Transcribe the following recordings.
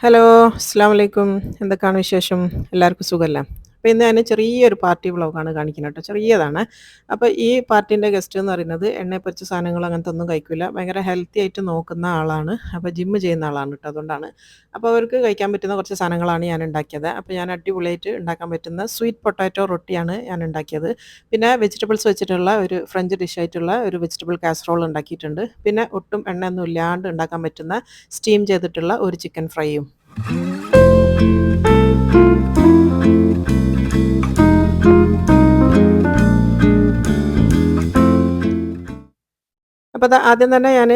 Hello, അസ്സലാമു അലൈക്കും. എന്തൊക്കെയാണ് വിശേഷം? എല്ലാവർക്കും സുഖല്ലേ? അപ്പോൾ ഇന്ന് ഞാൻ ചെറിയൊരു പാർട്ടി വ്ളോഗാണ് കാണിക്കുന്നത് കേട്ടോ. ചെറിയതാണ്. അപ്പോൾ ഈ പാർട്ടീൻ്റെ ഗസ്റ്റ് എന്ന് പറയുന്നത് എണ്ണയിൽ പൊരിച്ച സാധനങ്ങൾ അങ്ങനത്തെ ഒന്നും കഴിക്കില്ല. ഭയങ്കര ഹെൽത്തി ആയിട്ട് നോക്കുന്ന ആളാണ്. അപ്പോൾ ജിമ്മ് ചെയ്യുന്ന ആളാണ് കേട്ടോ. അതുകൊണ്ടാണ്. അപ്പോൾ അവർക്ക് കഴിക്കാൻ പറ്റുന്ന കുറച്ച് സാധനങ്ങളാണ് ഞാൻ ഉണ്ടാക്കിയത്. അപ്പോൾ ഞാൻ അടിപൊളിയായിട്ട് ഉണ്ടാക്കാൻ പറ്റുന്ന സ്വീറ്റ് പൊട്ടാറ്റോ റൊട്ടിയാണ് ഞാൻ ഉണ്ടാക്കിയത്. പിന്നെ വെജിറ്റബിൾസ് വെച്ചിട്ടുള്ള ഒരു ഫ്രഞ്ച് ഡിഷായിട്ടുള്ള ഒരു വെജിറ്റബിൾ കാസറോൾ ഉണ്ടാക്കിയിട്ടുണ്ട്. പിന്നെ ഒട്ടും എണ്ണയൊന്നും ഇല്ലാണ്ട് ഉണ്ടാക്കാൻ പറ്റുന്ന സ്റ്റീം ചെയ്തിട്ടുള്ള ഒരു ചിക്കൻ ഫ്രൈയും. അപ്പോൾ ആദ്യം തന്നെ ഞാൻ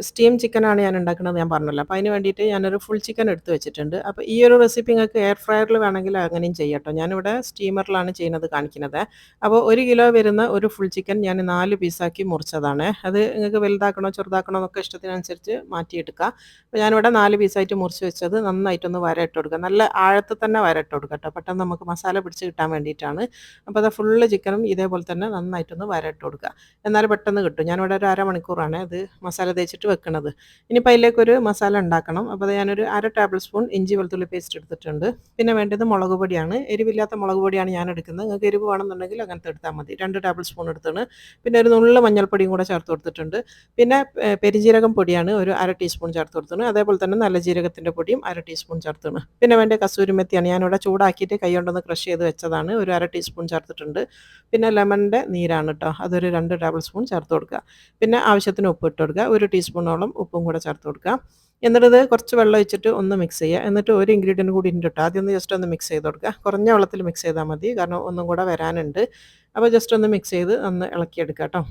സ്റ്റീം ചിക്കനാണ് ഞാൻ ഉണ്ടാക്കുന്നത് ഞാൻ പറഞ്ഞല്ലോ. അപ്പോൾ അതിന് വേണ്ടിയിട്ട് ഞാനൊരു ഫുൾ ചിക്കൻ എടുത്ത് വെച്ചിട്ടുണ്ട്. അപ്പോൾ ഈ ഒരു റെസിപ്പി നിങ്ങൾക്ക് എയർ ഫ്രയറിൽ വേണമെങ്കിൽ അങ്ങനെയും ചെയ്യാം കേട്ടോ. ഞാനിവിടെ സ്റ്റീമറിലാണ് ചെയ്യുന്നത് കാണിക്കുന്നത്. അപ്പോൾ 1 കിലോ വരുന്ന ഒരു ഫുൾ ചിക്കൻ ഞാൻ 4 പീസാക്കി മുറിച്ചതാണ്. അത് നിങ്ങൾക്ക് വലുതാക്കണോ ചെറുതാക്കണോ എന്നൊക്കെ ഇഷ്ടത്തിനനുസരിച്ച് മാറ്റിയെടുക്കുക. അപ്പോൾ ഞാനിവിടെ 4 പീസായിട്ട് മുറിച്ച് വെച്ചത് നന്നായിട്ടൊന്ന് വരയിട്ട് കൊടുക്കുക. നല്ല ആഴത്തിൽ തന്നെ വരയിട്ട് കൊടുക്കുക കേട്ടോ. പെട്ടെന്ന് നമുക്ക് മസാല പിടിച്ച് കിട്ടാൻ വേണ്ടിയിട്ടാണ്. അപ്പോൾ അത് ഫുള്ള് ചിക്കനും ഇതേപോലെ തന്നെ നന്നായിട്ടൊന്ന് വരയിട്ട് കൊടുക്കുക. എന്നാൽ പെട്ടെന്ന് കിട്ടും. ഞാനിവിടെ ഒരു അരമണിക്കൂറാണ് അത് മസാല തേച്ചിട്ട് വെക്കുന്നത്. ഇനിയിപ്പോൾ അതിലേക്കൊരു മസാല ഉണ്ടാക്കണം. അപ്പോൾ അത് ഞാനൊരു 1/2 ടേബിൾ സ്പൂൺ ഇഞ്ചി വെളുത്തുള്ളി പേസ്റ്റ് എടുത്തിട്ടുണ്ട്. പിന്നെ വേണ്ടത് മുളക് പൊടിയാണ്. എരിവില്ലാത്ത മുളക് പൊടിയാണ് ഞാൻ എടുക്കുന്നത്. നിങ്ങൾക്ക് എരിവ് വേണമെന്നുണ്ടെങ്കിൽ അങ്ങനത്തെ എടുത്താൽ മതി. 2 ടേബിൾ സ്പൂൺ എടുത്താണ്. പിന്നെ ഒരു നുള്ള് മഞ്ഞൾപ്പൊടിയും കൂടെ ചേർത്ത് കൊടുത്തിട്ടുണ്ട്. പിന്നെ പെരുംജീരകം പൊടിയാണ് ഒരു 1/2 ടീസ്പൂൺ ചേർത്ത് കൊടുത്തത്. അതേപോലെ തന്നെ നല്ല ജീരകത്തിൻ്റെ പൊടിയും 1/2 ടീസ്പൂൺ ചേർത്താണ്. പിന്നെ വേണ്ട കസൂരി മെത്തിയാണ്. ഞാനിവിടെ ചൂടാക്കിയിട്ട് കൈ കൊണ്ടൊന്ന് ക്രഷ് ചെയ്ത് വെച്ചതാണ്. ഒരു 1/2 ടീസ്പൂൺ ചേർത്തിട്ടുണ്ട്. പിന്നെ ലെമണിൻ്റെ നീരാണ് കേട്ടോ. അതൊരു 2 ടേബിൾ സ്പൂൺ ചേർത്ത് കൊടുക്കുക. പിന്നെ ആവശ്യത്തിന് ഉപ്പ് ഇട്ട് കൊടുക്കുക. 1 ടീസ്പൂണോളം ഉപ്പും കൂടെ ചേർത്ത് കൊടുക്കുക. എന്നിട്ടിത് കുറച്ച് വെള്ളം ഒഴിച്ചിട്ട് ഒന്ന് മിക്സ് ചെയ്യുക. എന്നിട്ട് ഒരു ഇൻഗ്രീഡിയൻറ്റ് കൂടി ഉണ്ട് കേട്ടോ. ആദ്യം ഒന്ന് ജസ്റ്റ് ഒന്ന് മിക്സ് ചെയ്ത് കൊടുക്കുക. കുറഞ്ഞ വെള്ളത്തിൽ മിക്സ് ചെയ്താൽ മതി. കാരണം ഒന്നും കൂടെ വരാനുണ്ട്. അപ്പോൾ ജസ്റ്റ് ഒന്ന് മിക്സ് ചെയ്ത് ഒന്ന് ഇളക്കിയെടുക്കുക കേട്ടോ.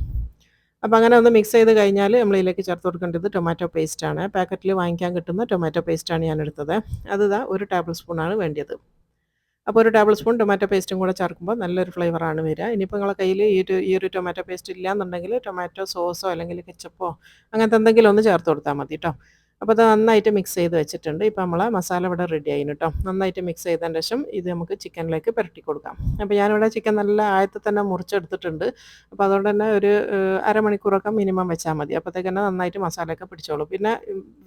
അപ്പോൾ അങ്ങനെ ഒന്ന് മിക്സ് ചെയ്ത് കഴിഞ്ഞാൽ നമ്മൾ ഇതിലേക്ക് ചേർത്ത് കൊടുക്കേണ്ടത് ടൊമാറ്റോ പേസ്റ്റാണ്. പാക്കറ്റിൽ വാങ്ങിക്കാൻ കിട്ടുന്ന ടൊമാറ്റോ പേസ്റ്റാണ് ഞാൻ എടുത്തത്. അത് ഇതാ 1 ടേബിൾ സ്പൂണാണ് വേണ്ടിയത്. അപ്പോൾ 1 ടേബിൾ സ്പൂൺ ടൊമാറ്റോ പേസ്റ്റും കൂടെ ചേർക്കുമ്പോൾ നല്ലൊരു ഫ്ലേവറാണ് വരിക. ഇനിയിപ്പോൾ നിങ്ങളുടെ കയ്യിൽ ഈ ഒരു ടൊമാറ്റോ പേസ്റ്റ് ഇല്ലയെന്നുണ്ടെങ്കിൽ ടൊമാറ്റോ സോസോ അല്ലെങ്കിൽ കെച്ചപ്പോ അങ്ങനത്തെ എന്തെങ്കിലും ഒന്ന് ചേർത്ത് കൊടുത്താൽ മതി കേട്ടോ. അപ്പോൾ അത് നന്നായിട്ട് മിക്സ് ചെയ്ത് വെച്ചിട്ടുണ്ട്. ഇപ്പോൾ നമ്മളെ മസാല ഇവിടെ റെഡി ആയിന് കേട്ടോ. നന്നായിട്ട് മിക്സ് ചെയ്തതിന് ശേഷം ഇത് നമുക്ക് ചിക്കനിലേക്ക് പുരട്ടി കൊടുക്കാം. അപ്പോൾ ഞാനിവിടെ ചിക്കൻ നല്ല ആഴത്തിൽ തന്നെ മുറിച്ചെടുത്തിട്ടുണ്ട്. അപ്പോൾ അതുകൊണ്ട് തന്നെ ഒരു അരമണിക്കൂറൊക്കെ മിനിമം വെച്ചാൽ മതി. അപ്പോഴത്തേക്ക് തന്നെ നന്നായിട്ട് മസാലയൊക്കെ പിടിച്ചോളും. പിന്നെ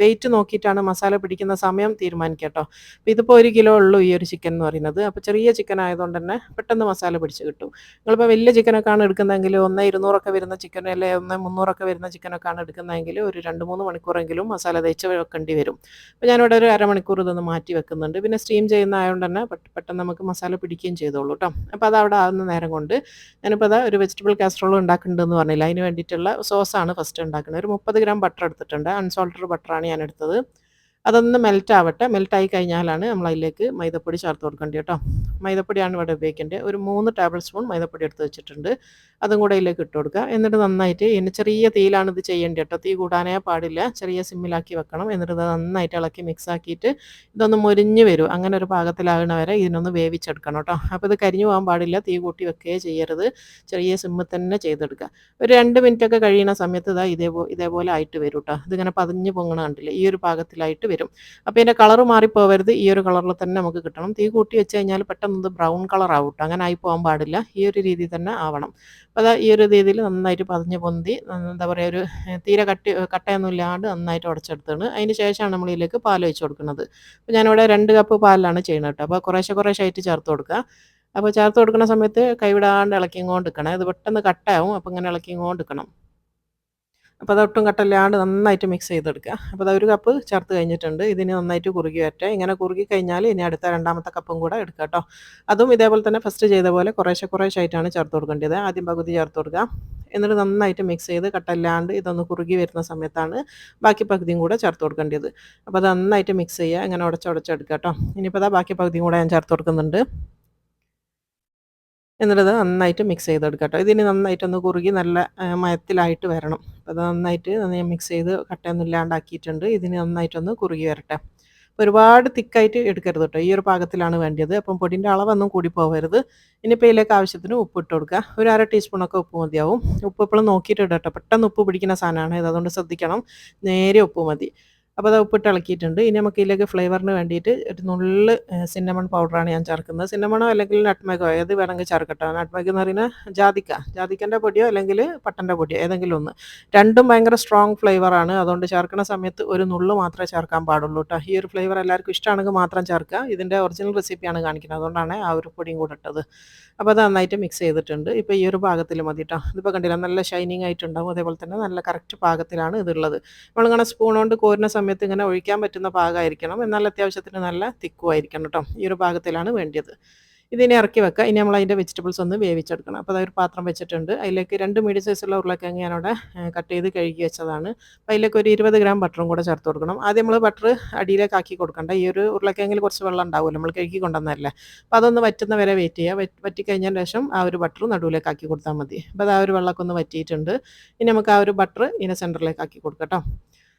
വെയിറ്റ് നോക്കിയിട്ടാണ് മസാല പിടിക്കുന്ന സമയം തീരുമാനിക്കുക കേട്ടോ. അപ്പോൾ ഇതിപ്പോൾ 1 കിലോ ഉള്ളൂ ഈ ഒരു ചിക്കൻ എന്ന് പറയുന്നത്. അപ്പോൾ ചെറിയ ചിക്കൻ ആയതുകൊണ്ട് തന്നെ പെട്ടെന്ന് മസാല പിടിച്ച് കിട്ടും. നിങ്ങളിപ്പോൾ വലിയ ചിക്കനൊക്കെയാണ് എടുക്കുന്നതെങ്കിൽ 1 200 അല്ലെങ്കിൽ 1 300 വരുന്ന ചിക്കനൊക്കെയാണ് എടുക്കുന്നതെങ്കിൽ ഒരു 2 3 മണിക്കൂറെങ്കിലും മസാല തേച്ച് വെക്കേണ്ടി വരും. അപ്പോൾ ഞാനിവിടെ ഒരു അരമണിക്കൂർ ഇതൊന്ന് മാറ്റി വെക്കുന്നുണ്ട്. പിന്നെ സ്റ്റീം ചെയ്യുന്ന ആയതുകൊണ്ട് തന്നെ പെട്ടെന്ന് നമുക്ക് മസാല പിടിക്കുകയും ചെയ്തോളൂ കേട്ടോ. അപ്പോൾ അത് അവിടെ ആവുന്ന നേരം കൊണ്ട് ഞാനിപ്പോൾ അതാ ഒരു വെജിറ്റബിൾ കാസറോൾ ഉണ്ടാക്കുന്നുണ്ടെന്ന് പറഞ്ഞില്ല. അതിന് വേണ്ടിയിട്ടുള്ള സോസാണ് ഫസ്റ്റ് ഉണ്ടാക്കുന്നത്. ഒരു 30 ഗ്രാം ബട്ടർ എടുത്തിട്ടുണ്ട്. അൺസോൾട്ടഡ് ബട്ടറാണ് ഞാൻ എടുത്തത്. അതൊന്ന് മെൽറ്റ് ആവട്ടെ. മെൽറ്റായി കഴിഞ്ഞാലാണ് നമ്മൾ അതിലേക്ക് മൈദപ്പൊടി ചേർത്ത് കൊടുക്കേണ്ടത് കേട്ടോ. മൈദപ്പൊടിയാണ് ഇവിടെ ഉപയോഗിക്കേണ്ടത്. ഒരു 3 ടേബിൾ സ്പൂൺ മൈദപ്പൊടി എടുത്ത് വെച്ചിട്ടുണ്ട്. അതും കൂടെ അതിലേക്ക് ഇട്ട് കൊടുക്കുക. എന്നിട്ട് നന്നായിട്ട് ഇതിന് ചെറിയ തീയിലാണ് ഇത് ചെയ്യേണ്ടത് കേട്ടോ. തീ കൂടാനേ പാടില്ല. ചെറിയ സിമ്മിലാക്കി വെക്കണം. എന്നിട്ട് ഇത് നന്നായിട്ട് ഇളക്കി മിക്സ് ആക്കിയിട്ട് ഇതൊന്ന് മൊരിഞ്ഞ് വരും. അങ്ങനെ ഒരു പാകത്തിലാകണ വരെ ഇതിനൊന്ന് വേവിച്ചെടുക്കണം കേട്ടോ. അപ്പോൾ ഇത് കരിഞ്ഞു പോകാൻ പാടില്ല. തീ കൂട്ടി വെക്കുകയേ ചെയ്യരുത്. ചെറിയ സിമ്മിൽ തന്നെ ചെയ്തെടുക്കുക. ഒരു 2 മിനിറ്റൊക്കെ കഴിയുന്ന സമയത്ത് ഇതാ ഇതേപോലെ ആയിട്ട് വരും കേട്ടോ. ഇതിങ്ങനെ പതിഞ്ഞ് പൊങ്ങണ കണ്ടില്ലേ? ഈ ഒരു പാകത്തിലായിട്ട് വരും. അപ്പോൾ ഇതിൻ്റെ കളറ് മാറിപ്പോവരുത്. ഈ ഒരു കളറിൽ തന്നെ നമുക്ക് കിട്ടണം. തീ കൂട്ടി വെച്ച് കഴിഞ്ഞാൽ പെട്ടെന്ന് ഇത് ബ്രൗൺ കളർ ആവും കേട്ടോ. അങ്ങനെ ആയി പോകാൻ പാടില്ല. ഈ ഒരു രീതി തന്നെ ആവണം. അപ്പോൾ അതാ ഈ ഒരു രീതിയിൽ നന്നായിട്ട് പതിഞ്ഞ് പൊന്തി എന്താ പറയുക ഒരു തീരെ കട്ടയൊന്നും ഇല്ലാണ്ട് നന്നായിട്ട് ഉടച്ചെടുത്താണ്. അതിന് ശേഷമാണ് നമ്മൾ ഇതിലേക്ക് പാൽ ഒഴിച്ച് കൊടുക്കുന്നത്. അപ്പോൾ ഞാനിവിടെ 2 കപ്പ് പാലിലാണ് ചെയ്യുന്നത് കേട്ടോ. അപ്പോൾ കുറേശ്ശെ ആയിട്ട് ചേർത്ത് കൊടുക്കുക. അപ്പോൾ ചേർത്ത് കൊടുക്കുന്ന സമയത്ത് കൈവിടാണ്ട് ഇളക്കിക്കൊണ്ട് നിൽക്കണം. ഇത് പെട്ടെന്ന് കട്ടയാവും. അപ്പോൾ ഇങ്ങനെ ഇളക്കിക്കൊണ്ട് നിൽക്കണം. അപ്പോൾ അത് ഒട്ടും കട്ടയില്ലാണ്ട് നന്നായിട്ട് മിക്സ് ചെയ്തെടുക്കുക. അപ്പോൾ അത് 1 കപ്പ് ചേർത്ത് കഴിഞ്ഞിട്ടുണ്ട്. ഇതിന് നന്നായിട്ട് കുറുകി വരട്ടെ. ഇങ്ങനെ കുറുകി കഴിഞ്ഞാൽ ഇനി അടുത്ത രണ്ടാമത്തെ കപ്പും കൂടെ എടുക്കുക കേട്ടോ. അതും ഇതേപോലെ തന്നെ ഫസ്റ്റ് ചെയ്ത പോലെ കുറേശ്ശെ ആയിട്ടാണ് ചേർത്ത് കൊടുക്കേണ്ടത്. ആദ്യം പകുതി ചേർത്ത് കൊടുക്കുക. എന്നിട്ട് നന്നായിട്ട് മിക്സ് ചെയ്ത് കട്ടയില്ലാണ്ട് ഇതൊന്ന് കുറുകി വരുന്ന സമയത്താണ് ബാക്കി പകുതിയും കൂടെ ചേർത്ത് കൊടുക്കേണ്ടത്. അപ്പോൾ അത് നന്നായിട്ട് മിക്സ് ചെയ്യുക. ഇങ്ങനെ ഉടച്ചെടുക്കുക കേട്ടോ. ഇനിയിപ്പോൾ അതാ ബാക്കി പകുതിയും കൂടെ ഞാൻ ചേർത്ത് കൊടുക്കുന്നുണ്ട്. എന്നിട്ടത് നന്നായിട്ട് മിക്സ് ചെയ്തെടുക്കുക കേട്ടോ. ഇതിന് നന്നായിട്ടൊന്ന് കുറുകി നല്ല മയത്തിലായിട്ട് വരണം. അപ്പോൾ അത് നന്നായിട്ട് മിക്സ് ചെയ്ത് കട്ടയൊന്നും ഇല്ലാണ്ടാക്കിയിട്ടുണ്ട്. ഇതിന് നന്നായിട്ടൊന്ന് കുറുകി വരട്ടെ. ഒരുപാട് തിക്കായിട്ട് എടുക്കരുത് കേട്ടോ. ഈ ഒരു പാകത്തിലാണ് വേണ്ടത്. അപ്പം പൊടിൻ്റെ അളവൊന്നും കൂടി പോകരുത്. ഇനിയിപ്പോൾ ഇതിലേക്ക് ആവശ്യത്തിന് ഉപ്പ് ഇട്ട് കൊടുക്കുക. ഒരു 1/2 ടീസ്പൂണൊക്കെ ഉപ്പ് മതിയാവും. ഉപ്പ് എപ്പോഴും നോക്കിയിട്ട് ഇടാം കേട്ടോ. പെട്ടെന്ന് ഉപ്പ് പിടിക്കുന്ന സാധനമാണ് ഇത്. അതുകൊണ്ട് ശ്രദ്ധിക്കണം. നേരെ ഉപ്പ് മതി. അപ്പോൾ അത് ഉപ്പിട്ട് ഇളക്കിയിട്ടുണ്ട്. ഇനി നമുക്ക് ഇതിലേക്ക് ഫ്ലേവറിന് വേണ്ടിയിട്ട് ഒരു നുള്ള് സിന്നമൺ പൗഡറാണ് ഞാൻ ചേർക്കുന്നത്. സിന്നമണോ അല്ലെങ്കിൽ നട്ട്മെഗോ ഏത് വേണമെങ്കിൽ ചേർക്കട്ടോ. നട്ട്മെഗ് എന്ന് പറയുന്നത് ജാതിക്കൻ്റെ പൊടിയോ അല്ലെങ്കിൽ പട്ടൻ്റെ പൊടിയോ ഏതെങ്കിലും ഒന്ന്. രണ്ടും ഭയങ്കര സ്ട്രോങ് ഫ്ലേവറാണ്. അതുകൊണ്ട് ചേർക്കുന്ന സമയത്ത് ഒരു നുള്ള് മാത്രമേ ചേർക്കാൻ പാടുള്ളൂ കേട്ടോ. ഈ ഒരു ഫ്ലേവർ എല്ലാവർക്കും ഇഷ്ടമാണെങ്കിൽ മാത്രം ചേർക്കുക. ഇതിൻ്റെ ഒറിജിനൽ റെസിപ്പിയാണ് കാണിക്കുന്നത്. അതുകൊണ്ടാണ് ആ ഒരു പൊടിയും കൂടെ ഇട്ടത്. അപ്പോൾ അത് നന്നായിട്ട് മിക്സ് ചെയ്തിട്ടുണ്ട്. ഇപ്പോൾ ഈ ഒരു പാകത്തിൽ മതി കേട്ടോ. ഇതിപ്പോൾ കണ്ടില്ല നല്ല ഷൈനിങ് ആയിട്ടുണ്ടാവും. അതേപോലെ തന്നെ നല്ല കറക്റ്റ് പാകത്തിലാണ് ഇതുള്ളത്. നമ്മളിങ്ങനെ സ്പൂൺ കൊണ്ട് കോരുന്ന സമയത്ത് ഇങ്ങനെ ഒഴിക്കാൻ പറ്റുന്ന പാകമായിരിക്കണം. എന്നാൽ അത്യാവശ്യത്തിന് നല്ല തിക്കും ആയിരിക്കണം കേട്ടോ. ഈ ഒരു പാകത്തിലാണ് വേണ്ടത്. ഇതിനെ ഇറക്കി വെക്കുക. ഇനി നമ്മൾ അതിൻ്റെ വെജിറ്റബിൾസ് ഒന്ന് വേവിച്ചെടുക്കണം. അപ്പോൾ അതൊരു പാത്രം വെച്ചിട്ടുണ്ട്. അതിലേക്ക് 2 മീഡിയം സൈസുള്ള ഉരുളക്കിഴങ്ങ് ഞാനവിടെ കട്ട് ചെയ്ത് കഴുകി വെച്ചതാണ്. അപ്പോൾ അതിലേക്ക് ഒരു 20 ഗ്രാം ബട്ടറും കൂടെ ചേർത്ത് കൊടുക്കണം. ആദ്യം നമ്മൾ ബട്ടർ അടിയിലേക്ക് ആക്കി കൊടുക്കണ്ട. ഈ ഒരു ഉരുളക്കിഴങ്ങിൽ കുറച്ച് വെള്ളം ഉണ്ടാവുമല്ലോ, നമ്മൾ കഴുകി കൊണ്ടുവന്നതല്ലേ. അപ്പോൾ അതൊന്ന് വറ്റുന്ന വരെ വെയിറ്റ് ചെയ്യുക. വറ്റിക്കഴിഞ്ഞതിന് ശേഷം ആ ഒരു ബട്ടർ നടുവിലേക്ക് ആക്കി കൊടുത്താൽ മതി. അപ്പോൾ അത് ആ ഒരു വെള്ളമൊക്കെ ഒന്ന് വറ്റിയിട്ടുണ്ട്. ഇനി നമുക്ക് ആ ഒരു ബട്ടർ ഇതിനെ സെൻറ്ററിലേക്ക് ആക്കി കൊടുക്കാം കേട്ടോ.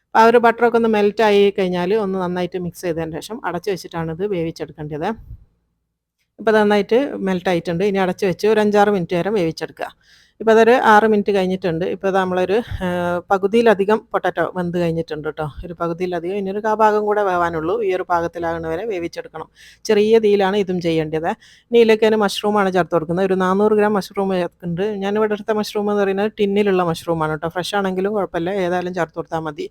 അപ്പോൾ ആ ഒരു ബട്ടറൊക്കെ ഒന്ന് മെൽറ്റായി കഴിഞ്ഞാൽ ഒന്ന് നന്നായിട്ട് മിക്സ് ചെയ്തതിന് ശേഷം അടച്ച് വെച്ചിട്ടാണ് ഇത് വേവിച്ചെടുക്കേണ്ടത്. ഇപ്പോൾ നന്നായിട്ട് മെൽറ്റായിട്ടുണ്ട്. ഇനി അടച്ച് വെച്ച് ഒരു 5-6 മിനിറ്റ് നേരം വേവിച്ചെടുക്കുക. ഇപ്പോൾ അതൊരു 6 മിനിറ്റ് കഴിഞ്ഞിട്ടുണ്ട്. ഇപ്പോൾ അത് നമ്മളൊരു പകുതിയിലധികം പൊട്ടാറ്റോ വെന്ത് കഴിഞ്ഞിട്ടുണ്ട് കേട്ടോ. ഒരു പകുതിയിലധികം, ഇനി ഒരു ഭാഗം കൂടെ വേവാനുള്ളൂ. ഈ ഒരു പാകത്തിലാകുന്ന വരെ വേവിച്ചെടുക്കണം. ചെറിയ തീയിലാണ് ഇതും ചെയ്യേണ്ടത്. ഇനി ഇതിലേക്ക് തന്നെ മഷ്റൂമാണ് ചേർത്ത് കൊടുക്കുന്നത്. ഒരു 400 ഗ്രാം മഷ്റൂം ചേർക്കുന്നുണ്ട്. ഞാനിവിടെ എടുത്ത മഷ്റൂം എന്ന് പറയുന്നത് ടിന്നിലുള്ള മഷ്റൂമാണ് കേട്ടോ. ഫ്രഷ് ആണെങ്കിലും കുഴപ്പമില്ല, ഏതായാലും ചേർത്ത് കൊടുത്താൽ മതി.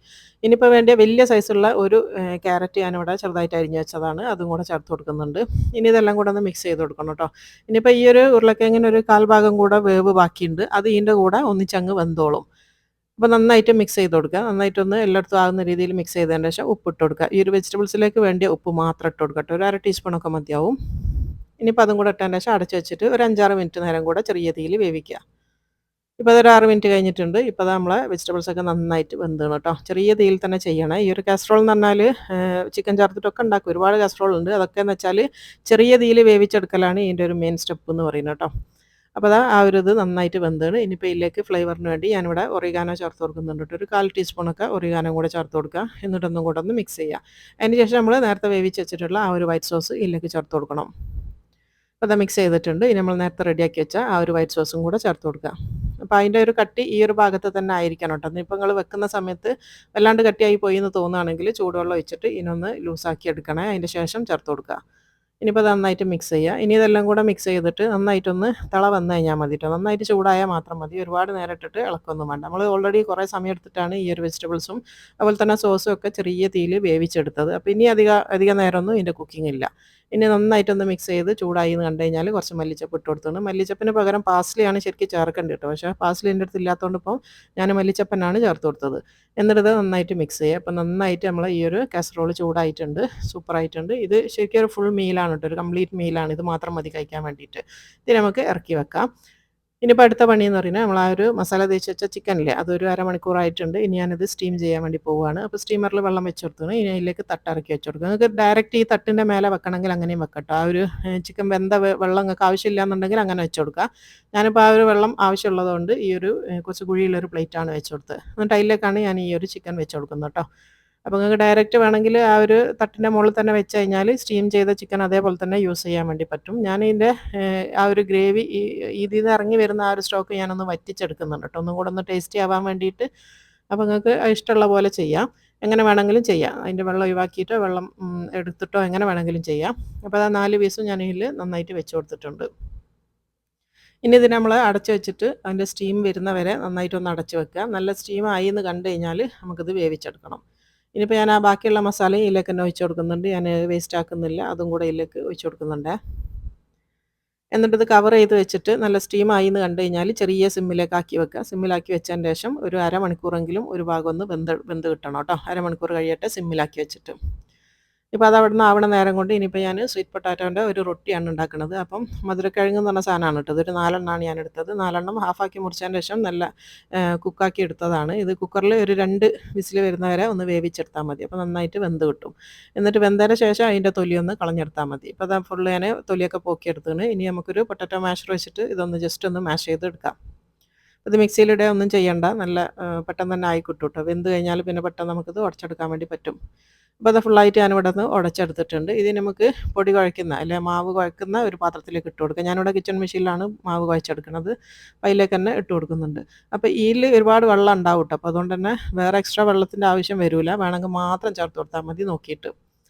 ഇനിയിപ്പോൾ വേണ്ടിയ വലിയ സൈസുള്ള ഒരു ക്യാരറ്റ് ഞാനിവിടെ ചെറുതായിട്ട് അരിഞ്ഞ് വെച്ചതാണ്. അതും കൂടെ ചേർത്ത് കൊടുക്കുന്നുണ്ട്. ഇനി ഇതെല്ലാം കൂടെ ഒന്ന് മിക്സ് ചെയ്ത് കൊടുക്കണം കേട്ടോ. ഇനിയിപ്പോൾ ഈ ഒരു ഉരുളക്കിഴങ്ങിന് ഒരു 1/4 ഭാഗം കൂടെ വേവ് ബാക്കിയുണ്ട്. അത് ഇതിൻ്റെ കൂടെ ഒന്നിച്ചങ്ങ് വെന്തോളും. അപ്പോൾ നന്നായിട്ട് മിക്സ് ചെയ്ത് കൊടുക്കുക. നന്നായിട്ടൊന്ന് എല്ലായിടത്തും ആകുന്ന രീതിയിൽ മിക്സ് ചെയ്തതിന് ശേഷം ഉപ്പിട്ട് കൊടുക്കുക. ഈ ഒരു വെജിറ്റബിൾസിലേക്ക് വേണ്ടിയ ഉപ്പ് മാത്രം ഇട്ട് കൊടുക്കട്ടെ. ഒരു 1/2 ടീസ്പൂണൊക്കെ മതിയാവും. ഇനിയിപ്പോൾ അതും കൂടെ ഇട്ടതിന് ശേഷം അടച്ച് വെച്ചിട്ട് ഒരു 5-6 മിനിറ്റ് നേരം കൂടെ ചെറിയ തീയിൽ വേവിക്കുക. ഇപ്പോൾ അതൊരു 6 മിനിറ്റ് കഴിഞ്ഞിട്ടുണ്ട്. ഇപ്പോൾ നമ്മളെ വെജിറ്റബിൾസൊക്കെ നന്നായിട്ട് വെന്താണ് കേട്ടോ. ചെറിയ തീയിൽ തന്നെ ചെയ്യണേ. ഈ ഒരു കാസറോൾ എന്ന് പറഞ്ഞാൽ ചിക്കൻ ചേർത്തിട്ടൊക്കെ ഉണ്ടാക്കും. ഒരുപാട് കാസറോൾ ഉണ്ട്. അതൊക്കെ എന്ന് വെച്ചാൽ ചെറിയ തീയിൽ വേവിച്ചെടുക്കലാണ് ഇതിൻ്റെ ഒരു മെയിൻ സ്റ്റെപ്പ് എന്ന് പറയുന്നത് കേട്ടോ. അപ്പോൾ ആ ഒരു ഇത് നന്നായിട്ട് വെന്താണ്. ഇനിയിപ്പോൾ ഇതിലേക്ക് ഫ്ലേവറിന് വേണ്ടി ഞാനിവിടെ ഒറിഗാനോ ചേർത്ത് കൊടുക്കുന്നുണ്ട് കേട്ടോ. ഒരു 1/4 ടീസ്പൂണൊക്കെ ഒറിഗാനോ കൂടെ ചേർത്ത് കൊടുക്കുക. എന്നിട്ടൊന്നും കൂടെ ഒന്ന് മിക്സ് ചെയ്യുക. അതിന് ശേഷം നമ്മൾ നേരത്തെ വേവിച്ച് വെച്ചിട്ടുള്ള ആ ഒരു വൈറ്റ് സോസ് ഇതിലേക്ക് ചേർത്ത് കൊടുക്കണം. അപ്പോൾ അത് മിക്സ് ചെയ്തിട്ടുണ്ട്. ഇനി നമ്മൾ നേരത്തെ റെഡിയാക്കി വെച്ച ആ ഒരു വൈറ്റ് സോസും കൂടെ ചേർത്ത് കൊടുക്കുക. അപ്പോൾ അതിൻ്റെ ഒരു കട്ടി ഈ ഒരു ഭാഗത്ത് തന്നെ ആയിരിക്കണം കേട്ടോ. ഇനിയിപ്പോൾ നിങ്ങൾ വെക്കുന്ന സമയത്ത് വല്ലാണ്ട് കട്ടിയായി പോയി എന്ന് തോന്നുകയാണെങ്കിൽ ചൂടുവെള്ളം ഒഴിച്ചിട്ട് ഇതിനൊന്ന് ലൂസാക്കി എടുക്കണേ. അതിൻ്റെ ശേഷം ചേർത്ത് കൊടുക്കുക. ഇനിയിപ്പോൾ അത് നന്നായിട്ട് മിക്സ് ചെയ്യുക. ഇനി ഇതെല്ലാം കൂടെ മിക്സ് ചെയ്തിട്ട് നന്നായിട്ടൊന്ന് വന്ന് കഴിഞ്ഞാൽ മതി കേട്ടോ. നന്നായിട്ട് ചൂടായാൽ മാത്രം മതി. ഒരുപാട് നേരം ഇട്ടിട്ട് ഇളക്കൊന്നും വേണ്ട. നമ്മൾ ഓൾറെഡി കുറേ സമയം എടുത്തിട്ടാണ് ഈ ഒരു വെജിറ്റബിൾസും അതുപോലെ തന്നെ സോസും ഒക്കെ ചെറിയ തീയിൽ വേവിച്ചെടുത്തത്. അപ്പോൾ ഇനി അധിക നേരമൊന്നും ഇതിൻ്റെ കുക്കിംഗ് ഇല്ല. ഇനി നന്നായിട്ടൊന്ന് മിക്സ് ചെയ്ത് ചൂടായി എന്ന് കണ്ടു കഴിഞ്ഞാൽ കുറച്ച് മല്ലിച്ചപ്പ് ഇട്ട് കൊടുത്തോണ്ട്, മല്ലിച്ചപ്പിന് പകരം പാസ്ലിയാണ് ശരിക്കും ചേർക്കേണ്ടത് കേട്ടോ. പക്ഷേ പാസ്ലി എൻ്റെ അടുത്ത് ഇല്ലാത്തതുകൊണ്ട് ഇപ്പോൾ ഞാൻ മല്ലിച്ചപ്പനാണ് ചേർത്ത് കൊടുത്തത്. എന്നിട്ട് നന്നായിട്ട് മിക്സ് ചെയ്യുക. അപ്പോൾ നന്നായിട്ട് നമ്മൾ ഈ ഒരു കാസറോൾ ചൂടായിട്ടുണ്ട്, സൂപ്പറായിട്ടുണ്ട്. ഇത് ശരിക്കും ഒരു ഫുൾ മീലാണ് കേട്ടോ, ഒരു കംപ്ലീറ്റ് മീലാണ്. ഇത് മാത്രം മതി കഴിക്കാൻ വേണ്ടിയിട്ട്. ഇത് നമുക്ക് ഇറക്കി വെക്കാം. ഇനിയിപ്പോൾ അടുത്ത പണിയെന്ന് പറയുന്നത് നമ്മൾ ആ ഒരു മസാല തേച്ച് വെച്ച ചിക്കനില്ലേ, അതൊരു അരമണിക്കൂറായിട്ടുണ്ട്. ഇനി ഞാനത് സ്റ്റീം ചെയ്യാൻ വേണ്ടി പോവുകയാണ്. അപ്പോൾ സ്റ്റീമറിൽ വെള്ളം വെച്ച് കൊടുത്തു. ഇനി അതിലേക്ക് തട്ടിറക്കി വെച്ച് കൊടുക്കുക. നിങ്ങൾക്ക് ഡയറക്റ്റ് ഈ തട്ടിൻ്റെ മേലെ വെക്കണമെങ്കിൽ അങ്ങനെയും വെക്കട്ടോ. ആ ഒരു ചിക്കൻ വെന്ത വെള്ളം നിങ്ങൾക്ക് ആവശ്യമില്ല എന്നുണ്ടെങ്കിൽ അങ്ങനെ വെച്ച് കൊടുക്കുക. ഞാനിപ്പോൾ ആ ഒരു വെള്ളം ആവശ്യമുള്ളതുകൊണ്ട് ഈ ഒരു കുറച്ച് കുഴിയുള്ളൊരു പ്ലേറ്റാണ് വെച്ച് കൊടുത്തത്. എന്നിട്ട് അതിലേക്കാണ് ഞാൻ ഈ ഒരു ചിക്കൻ വെച്ച് കൊടുക്കുന്നത് കേട്ടോ. അപ്പോൾ നിങ്ങൾക്ക് ഡയറക്റ്റ് വേണമെങ്കിൽ ആ ഒരു തട്ടിൻ്റെ മുകളിൽ തന്നെ വെച്ച് കഴിഞ്ഞാൽ സ്റ്റീം ചെയ്ത ചിക്കൻ അതേപോലെ തന്നെ യൂസ് ചെയ്യാൻ വേണ്ടി പറ്റും. ഞാനിതിൻ്റെ ആ ഒരു ഗ്രേവി ഇതിൽ നിന്ന് ഇറങ്ങി വരുന്ന ആ ഒരു സ്റ്റോക്ക് ഞാനൊന്ന് വറ്റിച്ചെടുക്കുന്നുണ്ട് കേട്ടോ, ഒന്നും കൂടെ ഒന്ന് ടേസ്റ്റി ആവാൻ വേണ്ടിയിട്ട്. അപ്പോൾ നിങ്ങൾക്ക് ഇഷ്ടമുള്ള പോലെ ചെയ്യാം, എങ്ങനെ വേണമെങ്കിലും ചെയ്യാം. അതിൻ്റെ വെള്ളം ഒഴിവാക്കിയിട്ടോ വെള്ളം എടുത്തിട്ടോ എങ്ങനെ വേണമെങ്കിലും ചെയ്യാം. അപ്പോൾ ആ 4 പീസും ഞാൻ ഇതിൽ നന്നായിട്ട് വെച്ച് കൊടുത്തിട്ടുണ്ട്. ഇനി ഇതിനെ നമ്മൾ അടച്ച് വെച്ചിട്ട് അതിൻ്റെ സ്റ്റീം വരുന്ന വരെ നന്നായിട്ടൊന്ന് അടച്ച് വെക്കുക. നല്ല സ്റ്റീം ആയി എന്ന് കണ്ടു കഴിഞ്ഞാൽ നമുക്കിത് വേവിച്ചെടുക്കണം. ഇനിയിപ്പോൾ ഞാൻ ആ ബാക്കിയുള്ള മസാലയും ഇതിലേക്ക് തന്നെ ഒഴിച്ച് കൊടുക്കുന്നുണ്ട്. ഞാൻ വേസ്റ്റ് ആക്കുന്നില്ല, അതും കൂടെ ഇതിലേക്ക് ഒഴിച്ച് കൊടുക്കുന്നുണ്ട്. എന്നിട്ട് ഇത് കവർ ചെയ്ത് വെച്ചിട്ട് നല്ല സ്റ്റീം ആയി എന്ന് കണ്ടു കഴിഞ്ഞാൽ ചെറിയ സിമ്മിലേക്ക് ആക്കി വെക്കുക. സിമ്മിലാക്കി വെച്ചതിന് ശേഷം ഒരു അരമണിക്കൂറെങ്കിലും ഒരു ഭാഗം ഒന്ന് വെന്ത് കിട്ടണം കേട്ടോ. അരമണിക്കൂർ കഴിയട്ടെ സിമ്മിലാക്കി വെച്ചിട്ട്. ഇപ്പോൾ അത് അവിടുന്ന് ആവണ നേരം കൊണ്ട് ഇനിയിപ്പോൾ ഞാൻ സ്വീറ്റ് പൊട്ടാറ്റോൻ്റെ ഒരു റൊട്ടിയാണ് ഉണ്ടാക്കുന്നത്. അപ്പം മധുരക്കിഴങ്ങ് എന്ന് പറഞ്ഞ സാധനമാണ് കേട്ടോ. ഇതൊരു 4 എണ്ണമാണ് ഞാൻ എടുത്തത്. 4 എണ്ണം ഹാഫാക്കി മുറിച്ചതിന് ശേഷം നല്ല കുക്കാക്കി എടുത്തതാണ്. ഇത് കുക്കറിൽ ഒരു 2 വിസിൽ വരുന്നവരെ ഒന്ന് വേവിച്ചെടുത്താൽ മതി. അപ്പോൾ നന്നായിട്ട് വെന്ത് കിട്ടും. എന്നിട്ട് വെന്തതിന് ശേഷം അതിൻ്റെ തൊലിയൊന്ന് കളഞ്ഞെടുത്താൽ മതി. ഇപ്പോൾ അത് ഫുള്ള് ഞാൻ തൊലിയൊക്കെ പോക്കിയെടുത്താണ്. ഇനി നമുക്കൊരു പൊട്ടാറ്റോ മാഷർ വെച്ചിട്ട് ഇതൊന്ന് ജസ്റ്റ് ഒന്ന് മാഷ് ചെയ്ത് എടുക്കാം. ഇത് മിക്സിയിലിടുക ഒന്നും ചെയ്യണ്ട. നല്ല പെട്ടെന്ന് തന്നെ ആയി കിട്ടും ട്ടോ. വെന്ത് കഴിഞ്ഞാൽ പിന്നെ പെട്ടെന്ന് നമുക്കിത് ഉടച്ചെടുക്കാൻ വേണ്ടി പറ്റും. അപ്പോൾ അത് ഫുള്ളായിട്ട് ഞാനിവിടെ നിന്ന് ഉടച്ചെടുത്തിട്ടുണ്ട്. ഇത് നമുക്ക് പൊടി കുഴയ്ക്കുന്ന അല്ലെ മാവ് കുഴക്കുന്ന ഒരു പാത്രത്തിലേക്ക് ഇട്ട് കൊടുക്കാം. ഞാനിവിടെ കിച്ചൺ മെഷീനിലാണ് മാവ് കുഴച്ചെടുക്കുന്നത്. അപ്പോൾ അതിലേക്ക് തന്നെ ഇട്ട് കൊടുക്കുന്നുണ്ട്. അപ്പോൾ ഇതിൽ ഒരുപാട് വെള്ളം ഉണ്ടാവും ട്ടോ. അപ്പോൾ അതുകൊണ്ട് തന്നെ വേറെ എക്സ്ട്രാ വെള്ളത്തിൻ്റെ ആവശ്യം വരില്ല. വേണമെങ്കിൽ മാത്രം ചേർത്ത് കൊടുത്താൽ മതി നോക്കിയിട്ട്.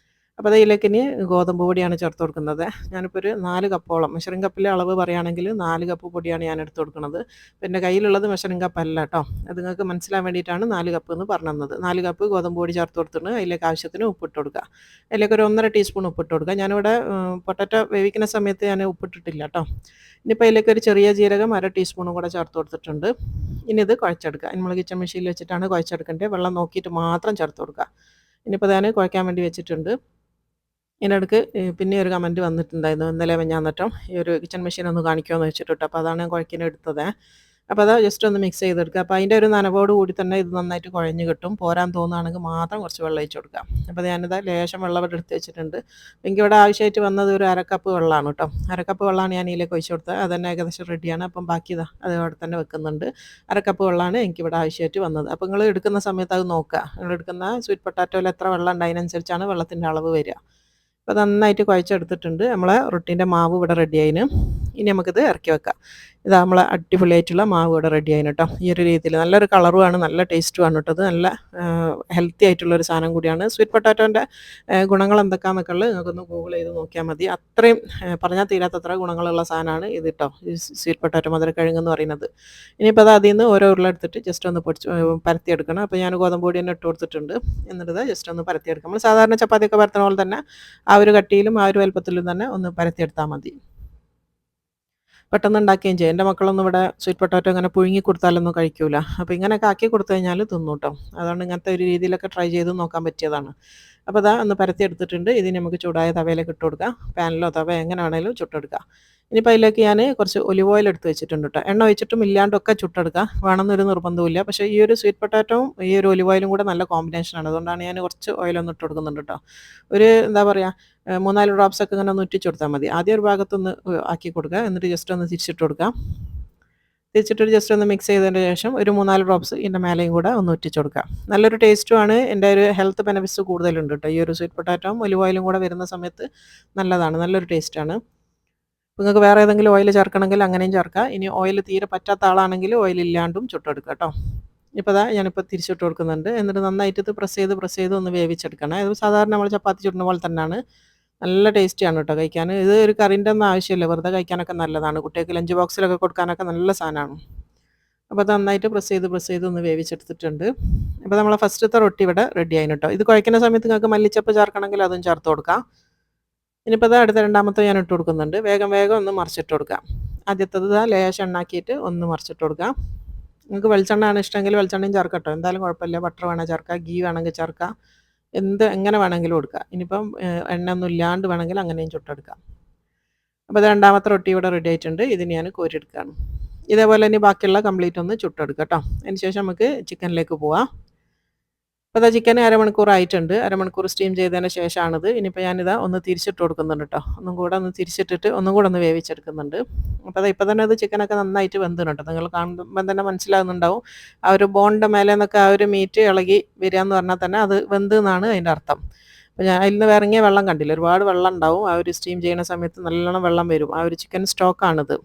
അപ്പോൾ അതിലേക്ക് ഇനി ഗോതമ്പ് പൊടിയാണ് ചേർത്ത് കൊടുക്കുന്നത്. ഞാനിപ്പോൾ ഒരു 4 കപ്പോളം മെഷറിംഗ് കപ്പിലെ അളവ് പറയുകയാണെങ്കിൽ 4 കപ്പ് പൊടിയാണ് ഞാൻ എടുത്ത് കൊടുക്കുന്നത്. അപ്പോൾ എൻ്റെ കയ്യിലുള്ളത് മെഷറിംഗ് കപ്പ് അല്ല കേട്ടോ. അത് നിങ്ങൾക്ക് മനസ്സിലാൻ വേണ്ടിയിട്ടാണ് 4 കപ്പ് എന്ന് പറഞ്ഞു തന്നത്. 4 കപ്പ് ഗോതമ്പ് പൊടി ചേർത്ത് കൊടുത്തിട്ട് അതിലേക്ക് ആവശ്യത്തിന് ഉപ്പിട്ട് കൊടുക്കുക. അതിലേക്ക് ഒരു 1.5 ടീസ്പൂൺ ഉപ്പിട്ട് കൊടുക്കുക. ഞാനിവിടെ പൊട്ടറ്റോ വേവിക്കുന്ന സമയത്ത് ഞാൻ ഉപ്പിട്ടിട്ടില്ല കേട്ടോ. ഇനിയിപ്പോൾ അതിലേക്ക് ഒരു ചെറിയ ജീരകം 1/2 ടീസ്പൂണും കൂടെ ചേർത്ത് കൊടുത്തിട്ടുണ്ട്. ഇനി ഇത് കുഴച്ചെടുക്കുക. നമ്മൾ കിച്ചൺ മെഷീനിൽ വെച്ചിട്ടാണ് കുഴച്ചെടുക്കേണ്ടത്. വെള്ളം നോക്കിയിട്ട് മാത്രം ചേർത്ത് കൊടുക്കുക. ഇനിയിപ്പോൾ ഞാൻ കുഴയ്ക്കാൻ വേണ്ടി വെച്ചിട്ടുണ്ട്. ഇതിനിടയ്ക്ക് പിന്നെ ഒരു കമൻറ്റ് വന്നിട്ടുണ്ടായിരുന്നു ഇന്നലെ മിനിഞ്ഞാന്നറ്റം ഈ ഒരു കിച്ചൺ മെഷീൻ ഒന്ന് കാണിക്കുമോ എന്ന് വെച്ചിട്ട്. അപ്പോൾ അതാണ് ഞാൻ കുഴയ്ക്കാനെടുത്തത്. അപ്പോൾ അത് ജസ്റ്റ് ഒന്ന് മിക്സ് ചെയ്തെടുക്കുക. അപ്പോൾ അതിൻ്റെ ഒരു നനവോട് കൂടി തന്നെ ഇത് നന്നായിട്ട് കുഴഞ്ഞ് കിട്ടും. പോരാൻ തോന്നുകയാണെങ്കിൽ മാത്രം കുറച്ച് വെള്ളം ഒഴിച്ച് കൊടുക്കുക. അപ്പോൾ ഞാനിത് ലേശം വെള്ളം ഇവിടെ എടുത്ത് വെച്ചിട്ടുണ്ട്. എനിക്കിവിടെ ആവശ്യമായിട്ട് വന്നത് ഒരു 1/2 കപ്പ് വെള്ളമാണ് കേട്ടോ. 1/2 കപ്പ് വെള്ളമാണ് ഞാൻ ഇതിലേക്ക് ഒഴിച്ച് കൊടുത്തത്. അത് തന്നെ ഏകദേശം റെഡിയാണ്. അപ്പം ബാക്കി ഇതാ അത് അവിടെ തന്നെ വെക്കുന്നുണ്ട്. 1/2 കപ്പ് വെള്ളമാണ് എനിക്കിവിടെ ആവശ്യമായിട്ട് വന്നത്. അപ്പോൾ നിങ്ങൾ എടുക്കുന്ന സമയത്ത് അത് നോക്കുക. നിങ്ങൾ എടുക്കുന്ന സ്വീറ്റ് പൊട്ടാറ്റോയിൽ എത്ര വെള്ളം ഉണ്ട് അതിനനുസരിച്ചാണ് വെള്ളത്തിൻ്റെ അളവ് വരിക. അപ്പോൾ നന്നായിട്ട് കുഴച്ചെടുത്തിട്ടുണ്ട്. നമ്മളെ റൊട്ടീൻ്റെ മാവ് ഇവിടെ റെഡി ആയിന്. ഇനി നമുക്കിത് ഇറക്കി വെക്കാം. ഇതാ നമ്മളെ അടിപൊളിയായിട്ടുള്ള മാവ് ഇവിടെ റെഡി ആയിന് കേട്ടോ. ഈ ഒരു രീതിയിൽ നല്ലൊരു കളറുമാണ്, നല്ല ടേസ്റ്റുമാണ് കേട്ടോ. ഇത് നല്ല ഹെൽത്തി ആയിട്ടുള്ളൊരു സാധനം കൂടിയാണ്. സ്വീറ്റ് പൊട്ടാറ്റോൻ്റെ ഗുണങ്ങൾ എന്തൊക്കെയാണെന്നൊക്കെ ഉള്ളത് നിങ്ങൾക്കൊന്ന് ഗൂഗിൾ ചെയ്ത് നോക്കിയാൽ മതി. അത്രയും പറഞ്ഞാൽ തീരാത്തത്ര ഗുണങ്ങളുള്ള സാധനമാണ് ഇത് കേട്ടോ, ഈ സ്വീറ്റ് പൊട്ടാറ്റോ മധുരക്കിഴങ്ങ് എന്ന് പറയുന്നത്. ഇനിയിപ്പോൾ അത് അതിൽ നിന്ന് ഓരോ ഉരുളെടുത്തിട്ട് ജസ്റ്റ് ഒന്ന് പരത്തിയെടുക്കണം. അപ്പോൾ ഞാൻ ഗോതമ്പ് പൊടി തന്നെ ഇട്ട് കൊടുത്തിട്ടുണ്ട്. എന്നിട്ട് ജസ്റ്റ് ഒന്ന് പരത്തിയെടുക്കാം. നമ്മൾ സാധാരണ ചപ്പാത്തിയൊക്കെ പരത്തുന്ന പോലെ തന്നെ ആ ഒരു കട്ടിയിലും ആ ഒരു വലുപ്പത്തിലും തന്നെ ഒന്ന് പരത്തിയെടുത്താൽ മതി. പെട്ടെന്ന് ഉണ്ടാക്കുകയും ചെയ്യും. എൻ്റെ മക്കളൊന്നും ഇവിടെ സ്വീറ്റ് പൊട്ടാറ്റോ ഇങ്ങനെ പുഴുങ്ങി കൊടുത്താലൊന്നും കഴിക്കൂല. അപ്പോൾ ഇങ്ങനെയൊക്കെ ആക്കി കൊടുത്തു കഴിഞ്ഞാൽ തിന്നും കേട്ടോ. അതുകൊണ്ട് ഇങ്ങനത്തെ ഒരു രീതിയിലൊക്കെ ട്രൈ ചെയ്ത് നോക്കാൻ പറ്റിയതാണ്. അപ്പോൾ അതാ ഒന്ന് പരത്തി എടുത്തിട്ടുണ്ട്. ഇതിന് നമുക്ക് ചൂടായ തവയിലേക്ക് ഇട്ട് കൊടുക്കാം. പാനിലോ തവ എങ്ങനെ വേണമെങ്കിലും ചുട്ടെടുക്കാം. ഇനിയിപ്പോൾ അതിലേക്ക് ഞാൻ കുറച്ച് ഒലിവ് ഓയിൽ എടുത്ത് വെച്ചിട്ടുണ്ട് കേട്ടോ. എണ്ണ ഒഴിച്ചിട്ടും ഇല്ലാണ്ടൊക്കെ ചുട്ടെടുക്കാം. വേണമെന്നൊരു നിർബന്ധമില്ല. പക്ഷേ ഈ ഒരു സ്വീറ്റ് പൊട്ടാറ്റോവും ഈ ഒരു ഒലിവ് ഓയിലും കൂടെ നല്ല കോമ്പിനേഷനാണ്. അതുകൊണ്ടാണ് ഞാൻ കുറച്ച് ഓയിലൊന്ന് ഇട്ട് കൊടുക്കുന്നുണ്ട് കേട്ടോ. ഒരു എന്താ പറയുക 3-4 ഡ്രോപ്സൊക്കെ ഇങ്ങനെ ഒന്ന് ഉറ്റിച്ച് കൊടുത്താൽ മതി. ആദ്യം ഒരു ഭാഗത്തൊന്ന് ആക്കി കൊടുക്കുക. എന്നിട്ട് ജസ്റ്റ് ഒന്ന് തിരിച്ചിട്ട് കൊടുക്കാം. തിരിച്ചിട്ട് ജസ്റ്റ് ഒന്ന് മിക്സ് ചെയ്തതിന് ശേഷം ഒരു 3-4 ഡ്രോപ്സ് ഇതിൻ്റെ മേലെയും കൂടെ ഒന്ന് ഉറ്റിച്ച് കൊടുക്കുക. നല്ലൊരു ടേസ്റ്റുമാണ്. എൻ്റെ ഒരു ഹെൽത്ത് ബെനിഫിറ്റ്സ് കൂടുതലുണ്ട് കേട്ടോ. ഈ ഒരു സ്വീറ്റ് പൊട്ടാറ്റോയും ഒലിവ് ഓയിലും കൂടെ വരുന്ന സമയത്ത് നല്ലതാണ്, നല്ലൊരു ടേസ്റ്റാണ്. നിങ്ങൾക്ക് വേറെ ഏതെങ്കിലും ഓയിൽ ചേർക്കണമെങ്കിൽ അങ്ങനെയും ചേർക്കാം. ഇനി ഓയിൽ തീരെ പറ്റാത്ത ആളാണെങ്കിൽ ഓയിൽ ഇല്ലാണ്ടും ചുട്ടെടുക്കുക കേട്ടോ. ഇപ്പോൾ അതാ ഞാനിപ്പോൾ തിരിച്ചിട്ട് കൊടുക്കുന്നുണ്ട്. എന്നിട്ട് നന്നായിട്ട് ഇത് പ്രസ് ചെയ്ത് ഒന്ന് വേവിച്ചെടുക്കണം. ഇത് സാധാരണ നമ്മൾ ചപ്പാത്തി ചുടുന്ന പോലെ തന്നെയാണ്. നല്ല ടേസ്റ്റിയാണ് കേട്ടോ കഴിക്കാൻ. ഇത് ഒരു കറിൻ്റെ ഒന്നും ആവശ്യമില്ല, വെറുതെ കഴിക്കാനൊക്കെ നല്ലതാണ്. കുട്ടികൾക്ക് ലഞ്ച് ബോക്സിലൊക്കെ കൊടുക്കാനൊക്കെ നല്ല സാധനമാണ്. അപ്പോൾ അത് നന്നായിട്ട് പ്രസ് ചെയ്ത് ഒന്ന് വേവിച്ചെടുത്തിട്ടുണ്ട്. അപ്പോൾ നമ്മളെ ഫസ്റ്റത്തെ റൊട്ടി ഇവിടെ റെഡി ആയിന് കേട്ടോ. ഇത് കുഴക്കുന്ന സമയത്ത് നിങ്ങൾക്ക് മല്ലിച്ചപ്പ് ചേർക്കണമെങ്കിൽ അതും ചേർത്ത് കൊടുക്കാം. ഇനിയിപ്പോൾ അത് അടുത്ത രണ്ടാമത്തെ ഞാൻ ഇട്ട് കൊടുക്കുന്നുണ്ട്. വേഗം ഒന്ന് മറിച്ചിട്ട് കൊടുക്കാം. ആദ്യത്തത് ലേശം എണ്ണാക്കിയിട്ട് ഒന്ന് മറിച്ചിട്ട് കൊടുക്കാം. നിങ്ങൾക്ക് വെളിച്ചെണ്ണയാണ് ഇഷ്ടമെങ്കിൽ വെളിച്ചെണ്ണയും ചേർക്കാം കേട്ടോ. എന്തായാലും കുഴപ്പമില്ല. ബട്ടർ വേണമെങ്കിൽ ചേർക്കാം, ഗീ വേണമെങ്കിൽ ചേർക്കാം, എങ്ങനെ വേണമെങ്കിലും കൊടുക്കാം. ഇനിയിപ്പം എണ്ണയൊന്നും ഇല്ലാണ്ട് വേണമെങ്കിൽ അങ്ങനെയും ചുട്ടെടുക്കാം. അപ്പോൾ അത് രണ്ടാമത്തെ റൊട്ടി ഇവിടെ റെഡി ആയിട്ടുണ്ട്. ഇതിന് ഞാൻ കോരിയെടുക്കുകയാണ്. ഇതേപോലെ തന്നെ ബാക്കിയുള്ള കംപ്ലീറ്റ് ഒന്ന് ചുട്ടെടുക്കാം കേട്ടോ. അതിന് ശേഷം നമുക്ക് ചിക്കനിലേക്ക് പോവാം. അപ്പോൾ ചിക്കൻ അരമണിക്കൂറായിട്ടുണ്ട്. അരമണിക്കൂർ സ്റ്റീം ചെയ്തതിന് ശേഷമാണിത്. ഇനിയിപ്പോൾ ഞാനിതാ ഒന്ന് തിരിച്ചിട്ട് കൊടുക്കുന്നുണ്ട് കേട്ടോ. ഒന്നും കൂടെ ഒന്ന് തിരിച്ചിട്ടിട്ട് ഒന്നും കൂടെ ഒന്ന് വേവിച്ചെടുക്കുന്നുണ്ട്. അപ്പോൾ ഇപ്പോൾ തന്നെ അത് ചിക്കനൊക്കെ നന്നായിട്ട് വെന്തിന് കേട്ടോ. നിങ്ങൾ കാണുമ്പോൾ തന്നെ മനസ്സിലാകുന്നുണ്ടാവും. ആ ഒരു ബോണിൻ്റെ മേലെ നിന്നൊക്കെ ആ ഒരു മീറ്റ് ഇളകി വരിക എന്ന് പറഞ്ഞാൽ തന്നെ അത് വെന്ത് എന്നാണ് അതിൻ്റെ അർത്ഥം. അപ്പോൾ ഞാൻ അതിൽ നിന്ന് ഇറങ്ങിയ വെള്ളം കണ്ടില്ല, ഒരുപാട് വെള്ളം ഉണ്ടാവും. ആ ഒരു സ്റ്റീം ചെയ്യുന്ന സമയത്ത് നല്ലോണം വെള്ളം വരും. ആ ഒരു ചിക്കൻ സ്റ്റോക്കാണിത്.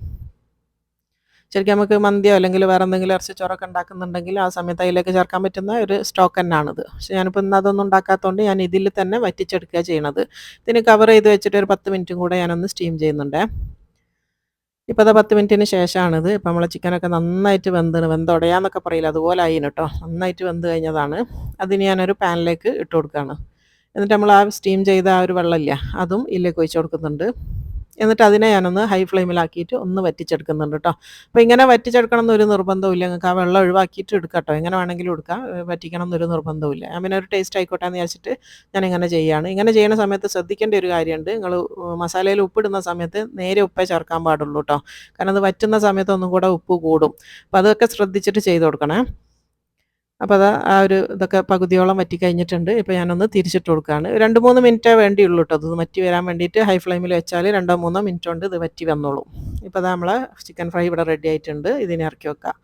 ശരിക്കും നമുക്ക് മന്തിയോ അല്ലെങ്കിൽ വേറെ എന്തെങ്കിലും ഇറച്ചിച്ചോറൊക്കെ ഉണ്ടാക്കുന്നുണ്ടെങ്കിൽ ആ സമയത്ത് അതിലേക്ക് ചേർക്കാൻ പറ്റുന്ന ഒരു സ്റ്റോക്ക് തന്നെയാണിത്. പക്ഷേ ഞാനിപ്പോൾ ഇന്ന് അതൊന്നും ഉണ്ടാക്കാത്തതുകൊണ്ട് ഞാൻ ഇതിൽ തന്നെ വറ്റിച്ചെടുക്കുക ചെയ്യണത്. ഇതിന് കവർ ചെയ്ത് വെച്ചിട്ട് ഒരു 10 മിനിറ്റും കൂടെ ഞാനൊന്ന് സ്റ്റീം ചെയ്യുന്നുണ്ട്. ഇപ്പോൾ അത് 10 മിനിറ്റിന് ശേഷമാണിത്. ഇപ്പോൾ നമ്മളെ ചിക്കനൊക്കെ നന്നായിട്ട് വെന്തുടയാന്നൊക്കെ പറയില്ല, അതുപോലെ ആയിന് കേട്ടോ. നന്നായിട്ട് വെന്ത് കഴിഞ്ഞതാണ്. അതിന് ഞാനൊരു പാനിലേക്ക് ഇട്ട് കൊടുക്കുകയാണ്. എന്നിട്ട് നമ്മൾ ആ സ്റ്റീം ചെയ്ത ആ ഒരു വെള്ളമില്ല അതും ഇതിലേക്ക് ഒഴിച്ച് കൊടുക്കുന്നുണ്ട്. എന്നിട്ട് അതിനെ ഞാനൊന്ന് ഹൈ ഫ്ലെയിമിലാക്കിയിട്ട് ഒന്ന് വറ്റിച്ചെടുക്കുന്നുണ്ട് കേട്ടോ. അപ്പോൾ ഇങ്ങനെ വറ്റിച്ചെടുക്കണം എന്നൊരു നിർബന്ധമില്ല. നിങ്ങൾക്ക് ആ വെള്ളം ഒഴിവാക്കിയിട്ട് എടുക്കാം കേട്ടോ. എങ്ങനെ വേണമെങ്കിലും എടുക്കാം, വറ്റിക്കണം എന്നൊരു നിർബന്ധമില്ല. ഞാൻ പിന്നെ ഒരു ടേസ്റ്റ് ആയിക്കോട്ടെ എന്ന് വിചാരിച്ചിട്ട് ഞാനിങ്ങനെ ചെയ്യുകയാണ്. ഇങ്ങനെ ചെയ്യുന്ന സമയത്ത് ശ്രദ്ധിക്കേണ്ട ഒരു കാര്യമുണ്ട്. നിങ്ങൾ മസാലയിൽ ഉപ്പിടുന്ന സമയത്ത് നേരെ ഉപ്പേ ചേർക്കാൻ പാടുള്ളൂ കേട്ടോ. കാരണം അത് വറ്റുന്ന സമയത്ത് ഒന്നും കൂടെ ഉപ്പ് കൂടും. അപ്പോൾ അതൊക്കെ ശ്രദ്ധിച്ചിട്ട് ചെയ്ത് കൊടുക്കണേ. അപ്പോൾ അത് ആ ഒരു ഇതൊക്കെ പകുതിയോളം വറ്റി കഴിഞ്ഞിട്ടുണ്ട്. ഇപ്പോൾ ഞാനൊന്ന് തിരിച്ചിട്ട് കൊടുക്കുകയാണ്. 2-3 മിനിറ്റേ വേണ്ടിയുള്ളൂ കേട്ടോ. ഇത് വറ്റി വരാൻ വേണ്ടിയിട്ട് ഹൈ ഫ്ലെയിമിൽ വെച്ചാൽ 2-3 മിനിറ്റ് കൊണ്ട് ഇത് വറ്റി വന്നോളും. ഇപ്പോൾ അത് നമ്മളെ ചിക്കൻ ഫ്രൈ ഇവിടെ റെഡി ആയിട്ടുണ്ട്. ഇതിനെ ഇറക്കി വെക്കാം.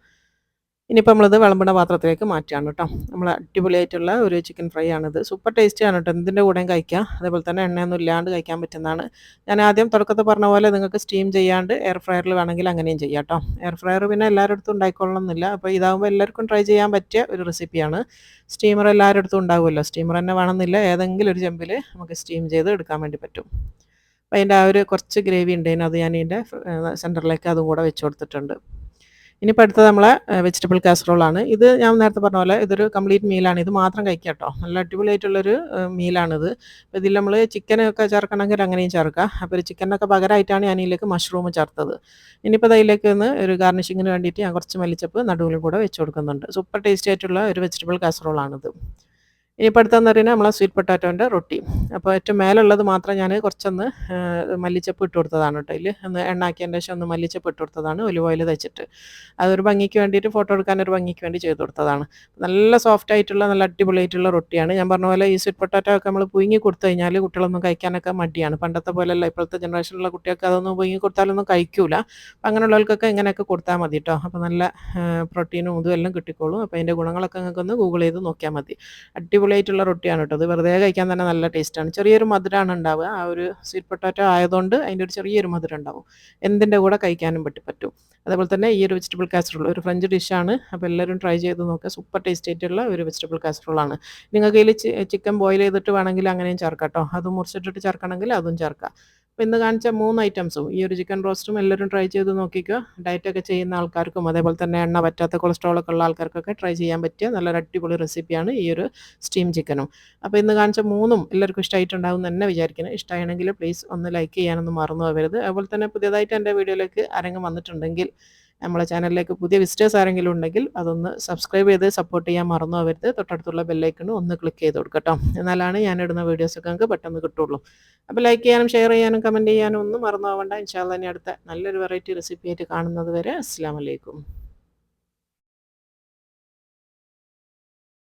ഇനിയിപ്പോൾ നമ്മളിത് വിളമ്പുന്ന പാത്രത്തിലേക്ക് മാറ്റുകയാണ് കേട്ടോ. നമ്മൾ അടിപൊളിയായിട്ടുള്ള ഒരു ചിക്കൻ ഫ്രൈ ആണിത്. സൂപ്പർ ടേസ്റ്റിയാണ് കേട്ടോ. എന്തിൻ്റെ കൂടെയും കഴിക്കാം. അതേപോലെ തന്നെ എണ്ണയൊന്നും ഇല്ലാണ്ട് കഴിക്കാൻ പറ്റുന്നതാണ്. ഞാൻ ആദ്യം തുടക്കത്തിൽ പറഞ്ഞ പോലെ നിങ്ങൾക്ക് സ്റ്റീം ചെയ്യാണ്ട് എയർ ഫ്രയറിൽ വേണമെങ്കിൽ അങ്ങനെയും ചെയ്യാം കേട്ടോ. എയർ ഫ്രയർ പിന്നെ എല്ലാവരുടെ അടുത്തും ഉണ്ടായിക്കൊള്ളണമെന്നില്ല. അപ്പോൾ ഇതാകുമ്പോൾ എല്ലാവർക്കും ട്രൈ ചെയ്യാൻ പറ്റിയ ഒരു റെസിപ്പിയാണ്. സ്റ്റീമർ എല്ലാവരുടെ അടുത്തും ഉണ്ടാവുമല്ലോ. സ്റ്റീമർ തന്നെ വേണമെന്നില്ല. ഏതെങ്കിലും ഒരു ചെമ്പിൽ നമുക്ക് സ്റ്റീം ചെയ്ത് എടുക്കാൻ വേണ്ടി പറ്റും. അപ്പോൾ അതിൻ്റെ ആ ഒരു കുറച്ച് ഗ്രേവി ഉണ്ടേന് അത് ഞാൻ ഇതിൻ്റെ സെൻറ്ററിലേക്ക് അതും കൂടെ വെച്ച് കൊടുത്തിട്ടുണ്ട്. ഇനിയിപ്പോൾ അടുത്തത് നമ്മളെ വെജിറ്റബിൾ കാസറോളാണ്. ഇത് ഞാൻ നേരത്തെ പറഞ്ഞ പോലെ ഇതൊരു കംപ്ലീറ്റ് മീലാണ്. ഇത് മാത്രം കഴിക്കാം കേട്ടോ. നല്ല അടിപൊളിയായിട്ടുള്ളൊരു മീലാണിത്. അപ്പോൾ ഇതിൽ നമ്മൾ ചിക്കനൊക്കെ ചേർക്കണമെങ്കിൽ അങ്ങനെയും ചേർക്കാം. അപ്പോൾ ഒരു ചിക്കനൊക്കെ പകരമായിട്ടാണ് ഞാൻ ഇതിലേക്ക് മഷ്റൂം ചേർത്തത്. ഇനിയിപ്പോൾ അതിലേക്ക് ഒന്ന് ഒരു ഗാർണിഷിങ്ങിന് വേണ്ടിയിട്ട് ഞാൻ കുറച്ച് മല്ലിച്ചപ്പ് നടുവിലും കൂടെ വെച്ച് കൊടുക്കുന്നുണ്ട്. സൂപ്പർ ടേസ്റ്റി ആയിട്ടുള്ള ഒരു വെജിറ്റബിൾ കാസറോളാണിത്. ഇനിയിപ്പോൾ അടുത്തതെന്ന് പറയുന്നത് നമ്മളെ സ്വീറ്റ് പൊട്ടാറ്റോൻ്റെ റൊട്ടി. അപ്പോൾ ഏറ്റവും മേലുള്ളത് മാത്രം ഞാൻ കുറച്ചൊന്ന് മല്ലിച്ചപ്പ് ഇട്ട് കൊടുത്തതാണ് കേട്ടോ. അതിൽ ഒന്ന് എണ്ണാക്കിയതിൻ്റെ ശേഷം ഒന്ന് മല്ലിച്ചപ്പ് ഇട്ട് കൊടുത്തതാണ് ഒലിവ് ഓയിൽ തേച്ചിട്ട്. അതൊരു ഭംഗിക്ക് വേണ്ടിയിട്ട് ഫോട്ടോ എടുക്കാനൊരു ഭംഗിക്ക് വേണ്ടി ചെയ്ത് കൊടുത്തതാണ്. നല്ല സോഫ്റ്റ് ആയിട്ടുള്ള നല്ല അടിപൊളിയായിട്ടുള്ള റൊട്ടിയാണ്. ഞാൻ പറഞ്ഞ പോലെ ഈ സ്വീറ്റ് പൊട്ടാറ്റോ ഒക്കെ നമ്മൾ പുഴുങ്ങി കൊടുത്തു കഴിഞ്ഞാൽ കുട്ടികളൊന്നും കഴിക്കാനൊക്കെ മടിയാണ്. പണ്ടത്തെ പോലെയല്ല ഇപ്പോഴത്തെ ജനറേഷനിലുള്ള കുട്ടികൾക്ക് അതൊന്നും പുഴുങ്ങി കൊടുത്താലൊന്നും കഴിക്കൂല. അപ്പം അങ്ങനെയുള്ളവർക്കൊക്കെ ഇങ്ങനെയൊക്കെ കൊടുത്താൽ മതി കേട്ടോ. അപ്പോൾ നല്ല പ്രോട്ടീനും ഇതും എല്ലാം കിട്ടിക്കോളും. അപ്പോൾ അതിൻ്റെ ഗുണങ്ങളൊക്കെ നിങ്ങൾക്ക് ഒന്ന് ഗൂഗിൾ ചെയ്ത് നോക്കിയാൽ മതി. അടിപൊളിയായിട്ടുള്ള റൊട്ടിയാണ് കേട്ടോ. അത് വെറുതെ കഴിക്കാൻ തന്നെ നല്ല ടേസ്റ്റാണ്. ചെറിയൊരു മധുരമാണ് ഉണ്ടാവുക. ആ ഒരു സ്വീറ്റ് പൊട്ടാറ്റോ ആയതുകൊണ്ട് അതിൻ്റെ ഒരു ചെറിയൊരു മധുരം ഉണ്ടാവും. എന്തിൻ്റെ കൂടെ കഴിക്കാനും പറ്റും. അതേപോലെ തന്നെ ഈ ഒരു വെജിറ്റബിൾ കാസറോൾ ഒരു ഫ്രഞ്ച് ഡിഷാണ്. അപ്പോൾ എല്ലാവരും ട്രൈ ചെയ്ത് നോക്കുക. സൂപ്പർ ടേസ്റ്റ് ആയിട്ടുള്ള ഒരു വെജിറ്റബിൾ കാസറോളാണ്. നിങ്ങൾക്ക് ഇതിൽ ചിക്കൻ ബോയിൽ ചെയ്തിട്ട് വേണമെങ്കിൽ അങ്ങനെയും ചേർക്കാം കേട്ടോ. അതും മുറിച്ചിട്ടിട്ട് ചേർക്കണമെങ്കിൽ അതും ചേർക്കാം. അപ്പോൾ ഇന്ന് കാണിച്ച 3 ഐറ്റംസും ഈ ഒരു ചിക്കൻ റോസ്റ്റും എല്ലാവരും ട്രൈ ചെയ്ത് നോക്കിക്കുക. ഡയറ്റൊക്കെ ചെയ്യുന്ന ആൾക്കാർക്കും അതേപോലെ തന്നെ എണ്ണ പറ്റാത്ത കൊളസ്ട്രോളൊക്കെ ഉള്ള ആൾക്കാർക്കൊക്കെ ട്രൈ ചെയ്യാൻ പറ്റിയ നല്ലൊരു അടിപൊളി റെസിപ്പിയാണ് ഈ ഒരു സ്റ്റീം ചിക്കനും. അപ്പോൾ ഇന്ന് കാണിച്ച 3ഉം എല്ലാവർക്കും ഇഷ്ടമായിട്ടുണ്ടാവും എന്ന് തന്നെ വിചാരിക്കുന്നു. ഇഷ്ടമാണെങ്കിൽ പ്ലീസ് ഒന്ന് ലൈക്ക് ചെയ്യാനൊന്നും മറന്നു പോകരുത്. അതുപോലെ തന്നെ പുതിയതായിട്ട് എൻ്റെ വീഡിയോയിലേക്ക് ആരെങ്കിലും വന്നിട്ടുണ്ടെങ്കിൽ നമ്മളെ ചാനലിലേക്ക് പുതിയ വിസിറ്റേഴ്സ് ആരെങ്കിലും ഉണ്ടെങ്കിൽ അതൊന്ന് സബ്സ്ക്രൈബ് ചെയ്ത് സപ്പോർട്ട് ചെയ്യാൻ മറന്നു പോകരുത്. തൊട്ടടുത്തുള്ള ബെല്ലൈക്കൺ ഒന്ന് ക്ലിക്ക് ചെയ്ത് കൊടുക്കുക കേട്ടോ. എന്നാലാണ് ഞാനിടുന്ന വീഡിയോസൊക്കെ നിങ്ങൾക്ക് പെട്ടെന്ന് കിട്ടുള്ളൂ. അപ്പോൾ ലൈക്ക് ചെയ്യാനും ഷെയർ ചെയ്യാനും കമൻറ്റ് ചെയ്യാനും ഒന്നും മറന്നു പോകണ്ട. ഇൻഷാ അല്ലാഹ് ഇനി അടുത്ത നല്ലൊരു വെറൈറ്റി റെസിപ്പി ആയിട്ട് കാണുന്നത് വരെ അസ്സലാമു അലൈക്കും.